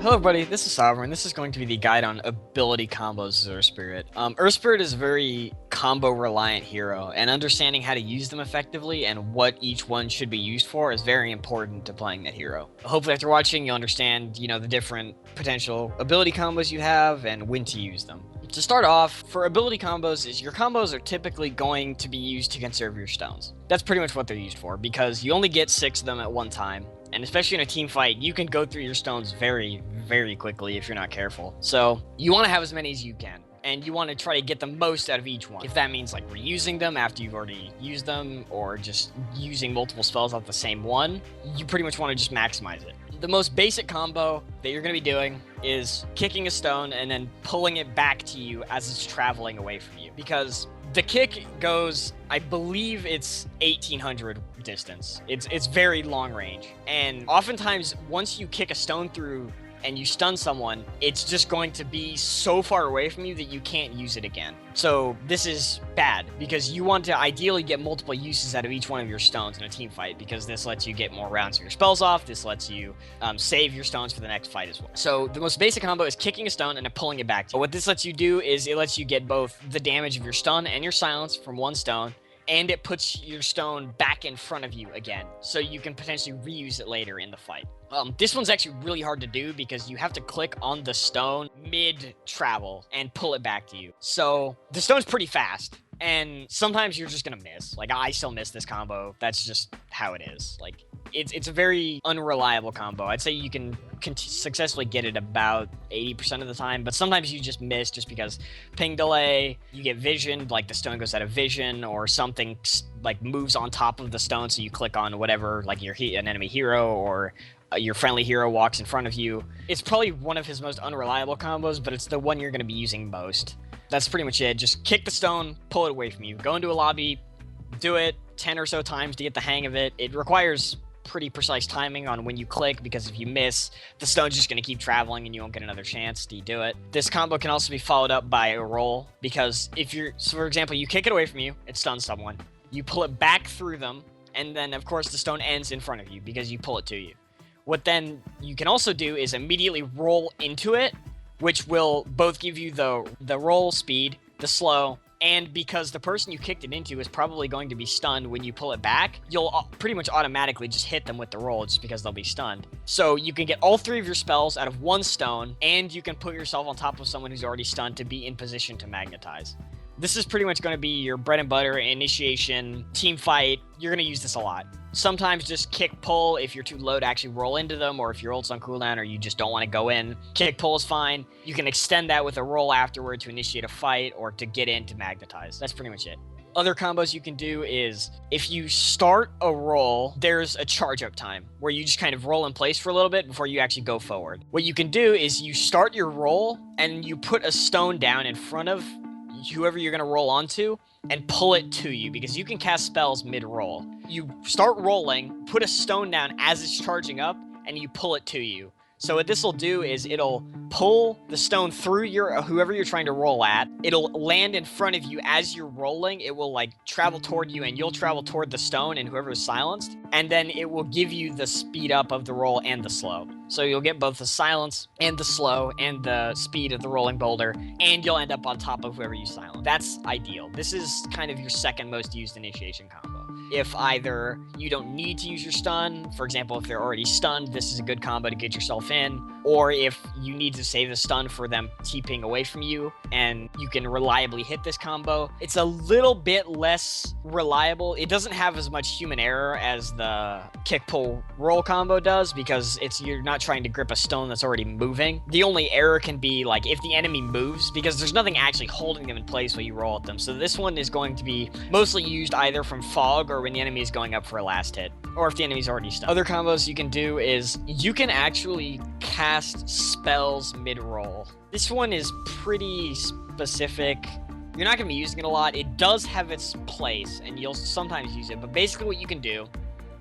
Hello everybody, this is Sovereign. This is going to be the guide on ability combos as Earth Spirit. Earth Spirit is a very combo-reliant hero, and understanding how to use them effectively and what each one should be used for is very important to playing that hero. Hopefully after watching you'll understand, the different potential ability combos you have and when to use them. To start off, for ability combos, your combos are typically going to be used to conserve your stones. That's pretty much what they're used for, because you only get 6 of them at one time. And especially in a team fight, you can go through your stones very, very quickly if you're not careful. So you want to have as many as you can, and you want to try to get the most out of each one. If that means like reusing them after you've already used them, or just using multiple spells off the same one, you pretty much want to just maximize it. The most basic combo that you're going to be doing is kicking a stone and then pulling it back to you as it's traveling away from you. Because the kick goes, I believe it's 1800 distance. It's very long range. And oftentimes, once you kick a stone through and you stun someone, it's just going to be so far away from you that you can't use it again. So this is bad, because you want to ideally get multiple uses out of each one of your stones in a team fight, because this lets you get more rounds of your spells off. This lets you save your stones for the next fight as well. So the most basic combo is kicking a stone and then pulling it back to you. What this lets you do is it lets you get both the damage of your stun and your silence from one stone, and it puts your stone back in front of you again, so you can potentially reuse it later in the fight. This one's actually really hard to do because you have to click on the stone mid-travel and pull it back to you. So the stone's pretty fast, and sometimes you're just gonna miss. Like, I still miss this combo. That's just how it is. Like, it's a very unreliable combo. I'd say you can successfully get it about 80% of the time, but sometimes you just miss just because ping delay, you get visioned, like the stone goes out of vision, or something like moves on top of the stone, so you click on whatever, like an enemy hero, or your friendly hero walks in front of you. It's probably one of his most unreliable combos, but it's the one you're going to be using most. That's pretty much it. Just kick the stone, pull it away from you. Go into a lobby, do it 10 or so times to get the hang of it. It requires pretty precise timing on when you click, because if you miss, the stone's just going to keep traveling and you won't get another chance to do it. This combo can also be followed up by a roll, because so for example, you kick it away from you, it stuns someone, you pull it back through them, and then of course the stone ends in front of you because you pull it to you. What then you can also do is immediately roll into it, which will both give you the roll speed, the slow, and because the person you kicked it into is probably going to be stunned when you pull it back, you'll pretty much automatically just hit them with the roll just because they'll be stunned. So you can get all 3 of your spells out of one stone, and you can put yourself on top of someone who's already stunned to be in position to magnetize. This is pretty much going to be your bread and butter initiation team fight. You're going to use this a lot. Sometimes just kick pull if you're too low to actually roll into them, or if your ult's on cooldown or you just don't want to go in. Kick pull is fine. You can extend that with a roll afterward to initiate a fight or to get in to magnetize. That's pretty much it. Other combos you can do is, if you start a roll, there's a charge up time where you just kind of roll in place for a little bit before you actually go forward. What you can do is you start your roll and you put a stone down in front of whoever you're going to roll onto and pull it to you, because you can cast spells mid-roll. You start rolling, put a stone down as it's charging up, and you pull it to you. So what this will do is it'll pull the stone through whoever you're trying to roll at. It'll land in front of you as you're rolling. It will like travel toward you, and you'll travel toward the stone and whoever is silenced. And then it will give you the speed up of the roll and the slow. So you'll get both the silence and the slow and the speed of the rolling boulder, and you'll end up on top of whoever you silence. That's ideal. This is kind of your second most used initiation combo. If either you don't need to use your stun, for example, if they're already stunned, this is a good combo to get yourself in, or if you need to save the stun for them TPing away from you, and you can reliably hit this combo. It's a little bit less reliable. It doesn't have as much human error as the kick pull roll combo does, because you're not trying to grip a stone that's already moving. The only error can be like if the enemy moves, because there's nothing actually holding them in place while you roll at them. So this one is going to be mostly used either from fog or when the enemy is going up for a last hit, or if the enemy's already stunned. Other combos you can do is you can actually cast spells mid-roll. This one is pretty specific. You're not going to be using it a lot. It does have its place, and you'll sometimes use it, but basically what you can do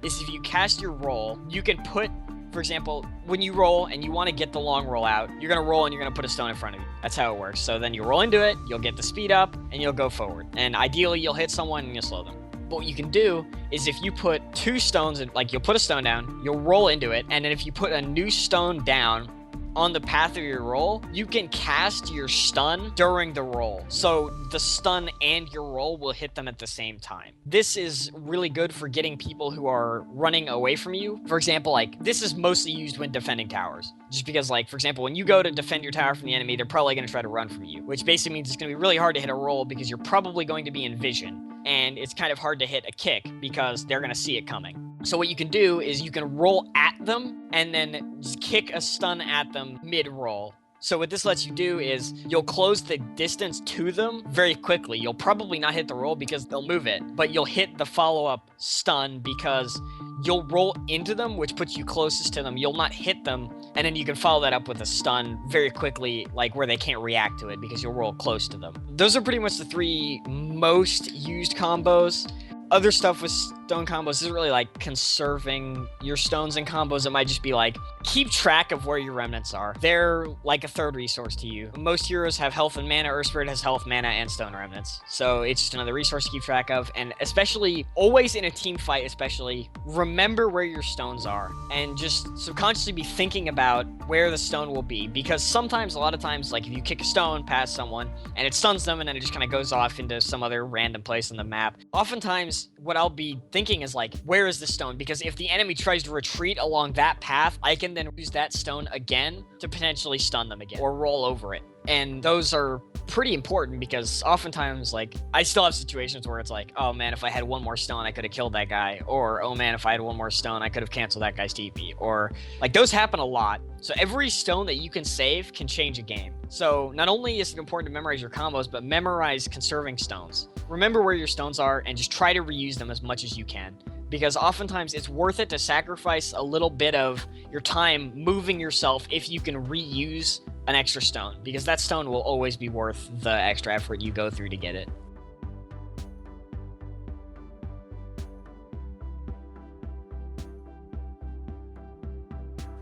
is if you cast your roll, you can put, for example, when you roll and you want to get the long roll out, you're going to roll and you're going to put a stone in front of you. That's how it works. So then you roll into it, you'll get the speed up, and you'll go forward. And ideally, you'll hit someone and you'll slow them. But what you can do is if you put 2 stones in, like you'll put a stone down, you'll roll into it, and then if you put a new stone down on the path of your roll, you can cast your stun during the roll. So the stun and your roll will hit them at the same time. This is really good for getting people who are running away from you. For example, like this is mostly used when defending towers. Just because, like, for example, when you go to defend your tower from the enemy, they're probably going to try to run from you, which basically means it's going to be really hard to hit a roll because you're probably going to be in vision. And it's kind of hard to hit a kick because they're going to see it coming. So what you can do is you can roll at them and then just kick a stun at them mid-roll. So what this lets you do is you'll close the distance to them very quickly. You'll probably not hit the roll because they'll move it, but you'll hit the follow-up stun because you'll roll into them, which puts you closest to them. You'll not hit them, and then you can follow that up with a stun very quickly, like where they can't react to it because you'll roll close to them. Those are pretty much the 3 most used combos. Other stuff with stone combos isn't really like conserving your stones and combos. It might just be like, keep track of where your remnants are. They're like a third resource to you. Most heroes have health and mana. Earth Spirit has health, mana, and stone remnants. So it's just another resource to keep track of. And especially, always in a team fight especially, remember where your stones are. And just subconsciously be thinking about where the stone will be. Because sometimes, a lot of times, like if you kick a stone past someone, and it stuns them, and then it just kind of goes off into some other random place on the map. Oftentimes, what I'll be thinking is like, where is the stone? Because if the enemy tries to retreat along that path, I can then use that stone again to potentially stun them again or roll over it. And those are pretty important because oftentimes, like, I still have situations where it's like, oh man, if I had one more stone, I could have killed that guy. Or, oh man, if I had one more stone, I could have canceled that guy's TP. Or, like, those happen a lot. So every stone that you can save can change a game. So not only is it important to memorize your combos, but memorize conserving stones. Remember where your stones are and just try to reuse them as much as you can. Because oftentimes it's worth it to sacrifice a little bit of your time moving yourself if you can reuse an extra stone, because that stone will always be worth the extra effort you go through to get it.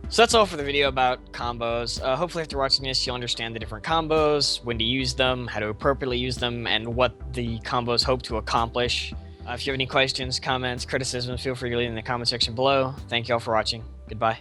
So that's all for the video about combos. Hopefully after watching this, you'll understand the different combos, when to use them, how to appropriately use them, and what the combos hope to accomplish. If you have any questions, comments, criticisms, feel free to leave in the comment section below. Thank you all for watching. Goodbye.